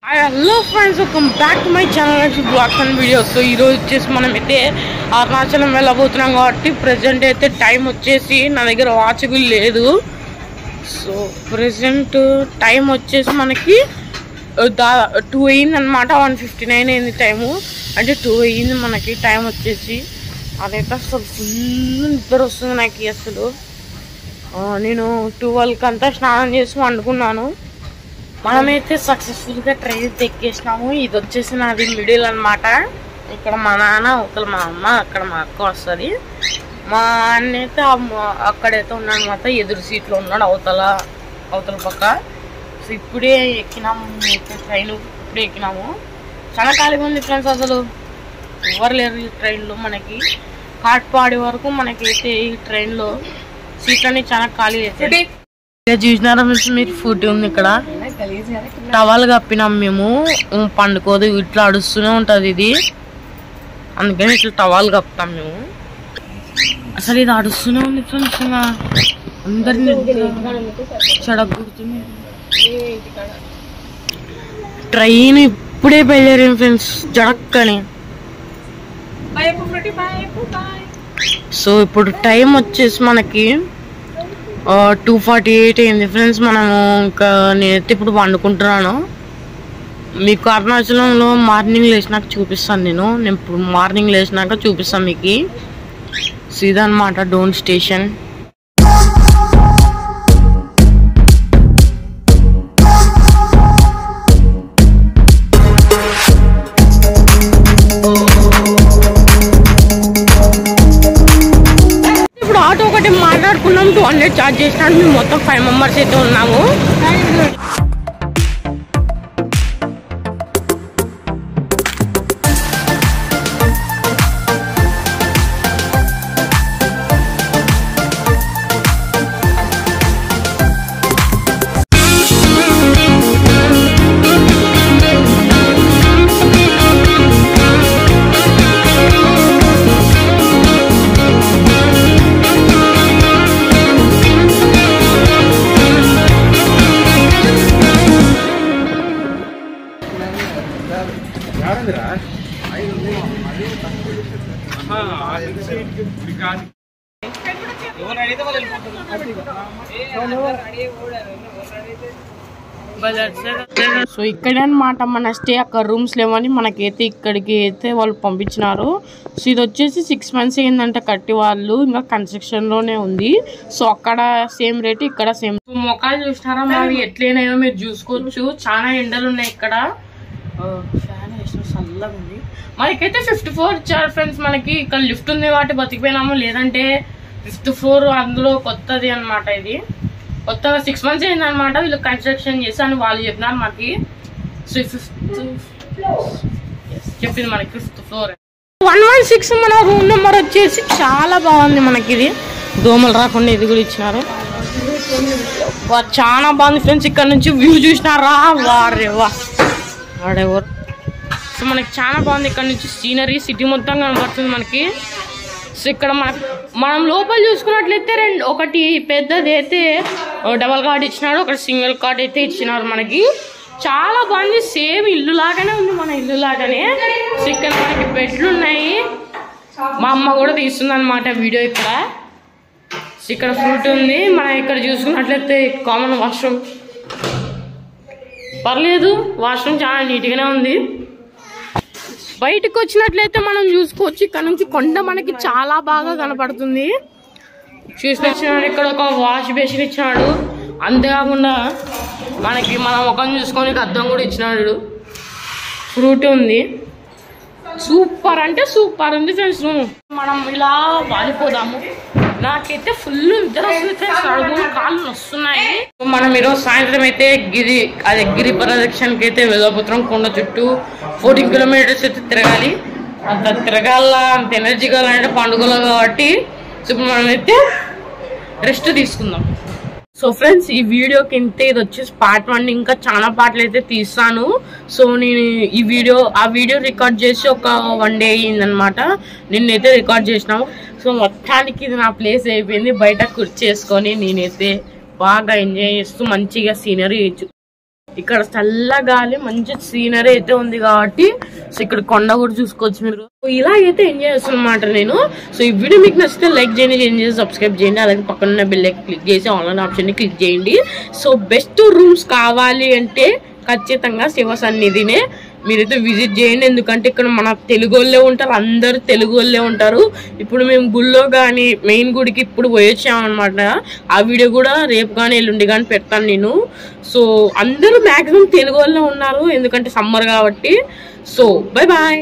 Hello friends, welcome back to my channel and vlogs and videos. So ee roju vachesi manam aithe Arunachalam velabothunnam kabatti present aithe time vachesi na daggara watch gu ledu. So present time vachesi manaki 2 ayindi annamata 1:59 ayindi time ante 2 ayindi manaki time vachesi adaithe asalu full nidra vastundi naki asalu nenu 12 ki anta snanam chesi vandukunnanu. మనమైతే successful గా train ఎక్కేసినాము. ఇది వచ్చేసి నాది middle అనమాట. ఇక్కడ మా నాన్న ఒకరు మా అమ్మ అక్కడ మా అక్క వస్తుంది. మా అన్న అయితే అక్కడైతే ఉన్నాడు అనమాట. ఎదురు సీట్లో ఉన్నాడు అవతల పక్క. సో ఇప్పుడే ఎక్కినాము ట్రైన్. ఇప్పుడే ఎక్కినాము. చాలా ఖాళీగా ఉంది ఫ్రెండ్స్. అసలు ఎవరు లేరు ఈ ట్రైన్లో. మనకి కాట్పాడి వరకు మనకైతే ఈ ట్రైన్లో సీట్లన్నీ చాలా ఖాళీ అవుతాయి. చూసినారా మీరు ఫుడ్ ఉంది ఇక్కడ. టవల్ కప్పినాం మేము. పండుకోదు, ఇట్లా అడుస్తూనే ఉంటుంది ఇది. అందుకని ఇట్లా టవల్ కప్పుతాం మేము. అసలు ఇది అడుస్తూనే ఉంది ఫ్రెండ్స్. అందరినీ చెడగొడుతుంది. ట్రైన్ ఇప్పుడే బయలుదేరాం ఫ్రెండ్స్ జడక్కని. సో ఇప్పుడు టైం వచ్చేసి మనకి 2:48 అయింది ఫ్రెండ్స్. మనము ఇంకా నేనైతే ఇప్పుడు పండుకుంటున్నాను. మీకు అరుణాచలంలో మార్నింగ్ లేచినాక చూపిస్తాను. నేను ఇప్పుడు మార్నింగ్ లేచినాక చూపిస్తాను మీకు. సీదా అనమాట డోన్ స్టేషన్. ఆటో ఒకటి మాట్లాడుకున్నాం. 200 ఛార్జ్ చేసినాడు. మేము మొత్తం 5 మెంబర్స్ అయితే ఉన్నాము. సో ఇక్కడే అనమాట మన స్టే. అక్కడ రూమ్స్ లేవని మనకైతే ఇక్కడికి అయితే వాళ్ళు పంపించినారు. సో ఇది వచ్చేసి 6 months అయిందంట కట్టి వాళ్ళు. ఇంకా కన్స్ట్రక్షన్ లోనే ఉంది. సో అక్కడ సేమ్ రేట్, ఇక్కడ సేమ్. మొక్కలు చూసినారా మావి ఎట్లయినాయో మీరు చూసుకోవచ్చు. చాలా ఎండలు ఉన్నాయి ఇక్కడ. ఫ్యాన్ వేసిన చల్లగా ఉంది. మనకైతే 5th floor ఇచ్చారు ఫ్రెండ్స్. మనకి ఇక్కడ లిఫ్ట్ ఉంది కాబట్టి బతికిపోయినాము. లేదంటే 5th floor అందులో కొత్తది అనమాట. ఇది కొత్తగా 6 months అయింది అనమాట. వీళ్ళు కన్స్ట్రక్షన్ చేసి అని వాళ్ళు చెప్పినారు మనకి. సో 5th చెప్పింది మనకి 5th floor. 116 మన రూమ్ నెంబర్ వచ్చేసి. చాలా బాగుంది మనకి ఇది. దోమలు రాకుండా ఇది కూడా ఇచ్చినారు. చాలా బాగుంది ఫ్రెండ్స్. ఇక్కడ నుంచి వ్యూ చూసినారా వారేవా వాడెవరు. సో మనకి చాలా బాగుంది. ఇక్కడ నుంచి సీనరీ సిటీ మొత్తం కనబడుతుంది మనకి. సో ఇక్కడ మనం లోపల చూసుకున్నట్లయితే ఒకటి పెద్దది అయితే డబల్ కార్డ్ ఇచ్చినాడు, ఒకటి సింగిల్ కార్డ్ అయితే ఇచ్చినారు మనకి. చాలా బాగుంది. సేమ్ ఇల్లు లాగానే ఉంది, మన ఇల్లు లాగానే. సో ఇక్కడ మనకి బెడ్లు ఉన్నాయి. మా అమ్మ కూడా తీస్తుంది అనమాట వీడియో ఇక్కడ. సో ఇక్కడ ఫ్రూట్ ఉంది. మనం ఇక్కడ చూసుకున్నట్లయితే కామన్ వాష్రూమ్ పర్లేదు. వాష్రూమ్ చాలా నీట్గానే ఉంది. బయటకు వచ్చినట్లయితే మనం చూసుకోవచ్చు. ఇక్కడ నుంచి కొండ మనకి చాలా బాగా కనపడుతుంది. చూసినాడు ఇక్కడ ఒక వాష్ బేసిన్ ఇచ్చినాడు. అంతేకాకుండా మనకి మన ముఖం చూసుకొని అద్దం కూడా ఇచ్చినాడు. ఫ్రూట్ ఉంది. సూపర్ అంటే సూపర్ ఉంది ఫ్రెండ్స్. మనం ఇలా వాలిపోదాము. నాకైతే ఫుల్ నిద్ర వస్తుంది ఫ్రెండ్స్. అడుగులు కాళ్ళు వస్తున్నాయి. మనం ఈరోజు సాయంత్రం అయితే గిరి ప్రదక్షిణకి అయితే వెళ్ళబోతున్నాం. కొండ చుట్టూ 14 kilometers అయితే తిరగాలి. అంత తిరగాల, అంత ఎనర్జీ కావాలంటే పండుగలు కాబట్టి ఇప్పుడు మనమైతే రెస్ట్ తీసుకుందాం. సో ఫ్రెండ్స్ ఈ వీడియోకి ఇంతే. ఇది వచ్చేసి part 1. ఇంకా చాలా పాటలు అయితే తీస్తాను. సో నేను ఆ వీడియో రికార్డ్ చేసి ఒక 1 day అయిందనమాట. నిన్నైతే రికార్డ్ చేసినాము. సో మొత్తానికి ఇది నా ప్లేస్ అయిపోయింది. బయట కుర్చీ చేసుకొని నేనైతే బాగా ఎంజాయ్ చేస్తూ మంచిగా సీనరీ ఇక్కడ చల్ల గాలి మంచి సీనరీ అయితే ఉంది కాబట్టి సో ఇక్కడ కొండ కూడా చూసుకోవచ్చు మీరు. ఇలా అయితే ఎంజాయ్ చేస్తాను అనమాట నేను. సో ఈ వీడియో మీకు నచ్చితే లైక్ చేయండి, సబ్స్క్రైబ్ చేయండి, అలాగే పక్కన బెల్ ఐకాన్ క్లిక్ చేసి ఆన్లైన్ ఆప్షన్ ని క్లిక్ చేయండి. సో బెస్ట్ రూమ్స్ కావాలి అంటే ఖచ్చితంగా శివ సన్నిధినే మీరైతే విజిట్ చేయండి. ఎందుకంటే ఇక్కడ మన తెలుగు వాళ్ళే ఉంటారు, అందరు తెలుగు వాళ్ళే ఉంటారు. ఇప్పుడు మేము గుళ్ళో కానీ మెయిన్ గుడికి ఇప్పుడు పోయొచ్చామన్నమాట. ఆ వీడియో కూడా రేపు కానీ ఎల్లుండి కానీ పెడతాను నేను. సో అందరూ మ్యాక్సిమం తెలుగు వాళ్ళే ఉన్నారు ఎందుకంటే సమ్మర్ కాబట్టి. So bye bye.